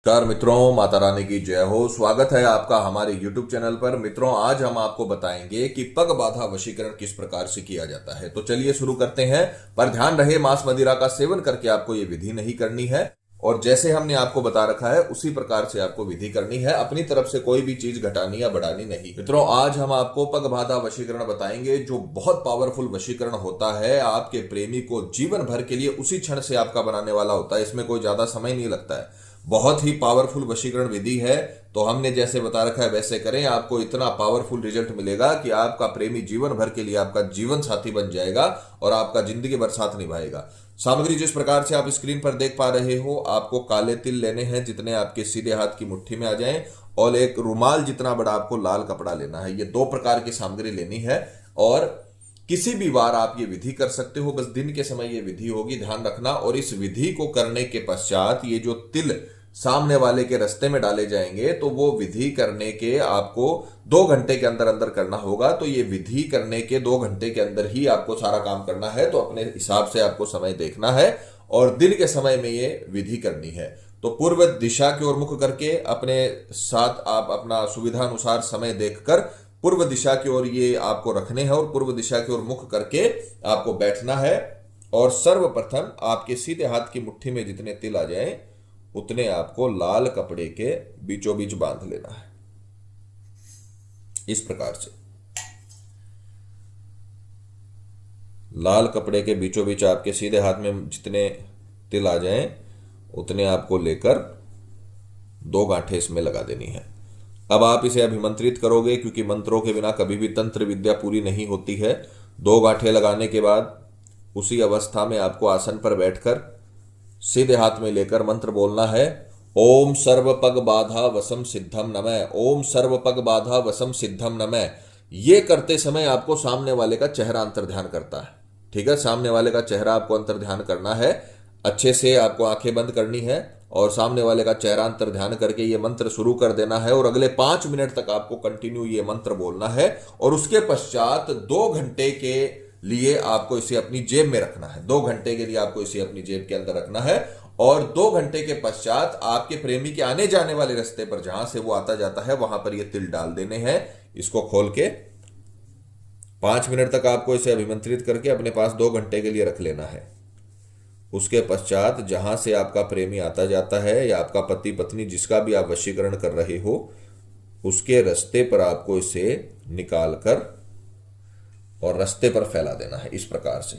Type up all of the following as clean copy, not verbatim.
नमस्कार मित्रों, माता रानी की जय हो। स्वागत है आपका हमारे YouTube चैनल पर। मित्रों, आज हम आपको बताएंगे कि पग बाधा वशीकरण किस प्रकार से किया जाता है। तो चलिए शुरू करते हैं। पर ध्यान रहे, मांस मदिरा का सेवन करके आपको ये विधि नहीं करनी है और जैसे हमने आपको बता रखा है उसी प्रकार से आपको विधि करनी है। अपनी तरफ से कोई भी चीज घटानी या बढ़ानी नहीं। मित्रों, आज हम आपको पग बाधा वशीकरण बताएंगे जो बहुत पावरफुल वशीकरण होता है। आपके प्रेमी को जीवन भर के लिए उसी क्षण से आपका बनाने वाला होता है। इसमें कोई ज्यादा समय नहीं लगता है। बहुत ही पावरफुल वशीकरण विधि है। तो हमने जैसे बता रखा है वैसे करें, आपको इतना पावरफुल रिजल्ट मिलेगा कि आपका प्रेमी जीवन भर के लिए आपका जीवन साथी बन जाएगा और आपका जिंदगी भर साथ निभाएगा। सामग्री जिस प्रकार से आप स्क्रीन पर देख पा रहे हो, आपको काले तिल लेने हैं जितने आपके सीधे हाथ की मुट्ठी में आ जाएं, और एक रुमाल जितना बड़ा आपको लाल कपड़ा लेना है। ये दो प्रकार की सामग्री लेनी है और किसी भी वार आप ये विधि कर सकते हो। बस दिन के समय ये विधि होगी, ध्यान रखना। और इस विधि को करने के पश्चात ये जो तिल सामने वाले के रास्ते में डाले जाएंगे, तो वो विधि करने के आपको 2 घंटे के अंदर अंदर करना होगा। तो ये विधि करने के 2 घंटे के अंदर ही आपको सारा काम करना है। तो अपने हिसाब से आपको समय देखना है और दिन के समय में ये विधि करनी है। तो पूर्व दिशा की ओर मुख करके अपने साथ आप अपना सुविधा अनुसार समय देखकर पूर्व दिशा की ओर ये आपको रखने हैं और पूर्व दिशा की ओर मुख करके आपको बैठना है। और सर्वप्रथम आपके सीधे हाथ की मुट्ठी में जितने तिल आ जाएं उतने आपको लाल कपड़े के बीचों बीच बांध लेना है, इस प्रकार से। लाल कपड़े के बीचों बीच आपके सीधे हाथ में जितने तिल आ जाएं उतने आपको लेकर 2 गांठें इसमें लगा देनी है। अब आप इसे अभिमंत्रित करोगे, क्योंकि मंत्रों के बिना कभी भी तंत्र विद्या पूरी नहीं होती है। 2 गांठें लगाने के बाद उसी अवस्था में आपको आसन पर बैठकर सीधे हाथ में लेकर मंत्र बोलना है। ओम सर्व पग बाधा वसम सिद्धम नमः, ओम सर्व पग बाधा वसम सिद्धम नमः। ये करते समय आपको सामने वाले का चेहरा अंतर ध्यान करता है। ठीक है, सामने वाले का चेहरा आपको अंतर ध्यान करना है। अच्छे से आपको आंखें बंद करनी है और सामने वाले का चेहरा अंतर ध्यान करके ये मंत्र शुरू कर देना है। और अगले 5 मिनट तक आपको कंटिन्यू ये मंत्र बोलना है। और उसके पश्चात 2 घंटे के लिए आपको इसे अपनी जेब में रखना है। 2 घंटे के लिए आपको इसे अपनी जेब के अंदर रखना है। और 2 घंटे के पश्चात आपके प्रेमी के आने जाने वाले रास्ते पर, जहां से वो आता जाता है, वहां पर ये तिल डाल देने हैं। इसको खोल के 5 मिनट तक आपको इसे अभिमंत्रित करके अपने पास 2 घंटे के लिए रख लेना है। उसके पश्चात जहां से आपका प्रेमी आता जाता है या आपका पति पत्नी जिसका भी आप वशीकरण कर रहे हो, उसके रास्ते पर आपको इसे निकाल कर और रास्ते पर फैला देना है, इस प्रकार से।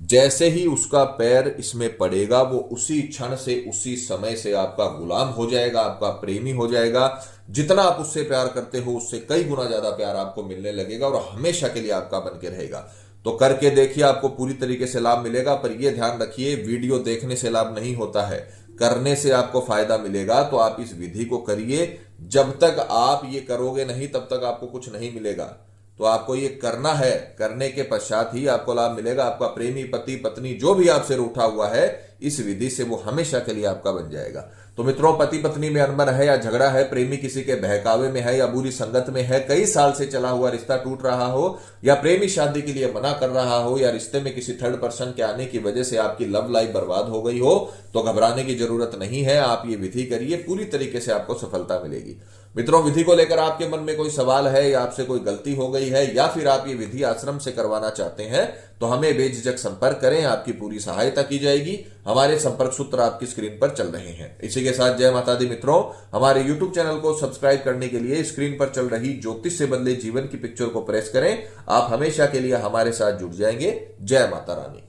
जैसे ही उसका पैर इसमें पड़ेगा, वो उसी क्षण से उसी समय से आपका गुलाम हो जाएगा, आपका प्रेमी हो जाएगा। जितना आप उससे प्यार करते हो उससे कई गुना ज्यादा प्यार आपको मिलने लगेगा और हमेशा के लिए आपका बन के रहेगा। तो करके देखिए, आपको पूरी तरीके से लाभ मिलेगा। पर यह ध्यान रखिए, वीडियो देखने से लाभ नहीं होता है, करने से आपको फायदा मिलेगा। तो आप इस विधि को करिए। जब तक आप ये करोगे नहीं तब तक आपको कुछ नहीं मिलेगा। तो आपको ये करना है, करने के पश्चात ही आपको लाभ मिलेगा। आपका प्रेमी, पति, पत्नी जो भी आपसे रूठा हुआ है, इस विधि से वो हमेशा के लिए आपका बन जाएगा। तो मित्रों, पति पत्नी में अनबन है या झगड़ा है, प्रेमी किसी के बहकावे में है या बुरी संगत में है, कई साल से चला हुआ रिश्ता टूट रहा हो, या प्रेमी शादी के लिए मना कर रहा हो, या रिश्ते में किसी थर्ड पर्सन के आने की वजह से आपकी लव लाइफ बर्बाद हो गई हो, तो घबराने की जरूरत नहीं है। आप ये विधि करिए, पूरी तरीके से आपको सफलता मिलेगी। मित्रों, विधि को लेकर आपके मन में कोई सवाल है या आपसे कोई गलती हो गई है या फिर आप ये विधि आश्रम से करवाना चाहते हैं, तो हमें बेझिझक संपर्क करें, आपकी पूरी सहायता की जाएगी। हमारे संपर्क सूत्र आपकी स्क्रीन पर चल रहे हैं। इसी के साथ जय माता दी मित्रों। हमारे YouTube चैनल को सब्सक्राइब करने के लिए स्क्रीन पर चल रही ज्योतिष से बदले जीवन की पिक्चर को प्रेस करें। आप हमेशा के लिए हमारे साथ जुड़ जाएंगे। जय माता रानी।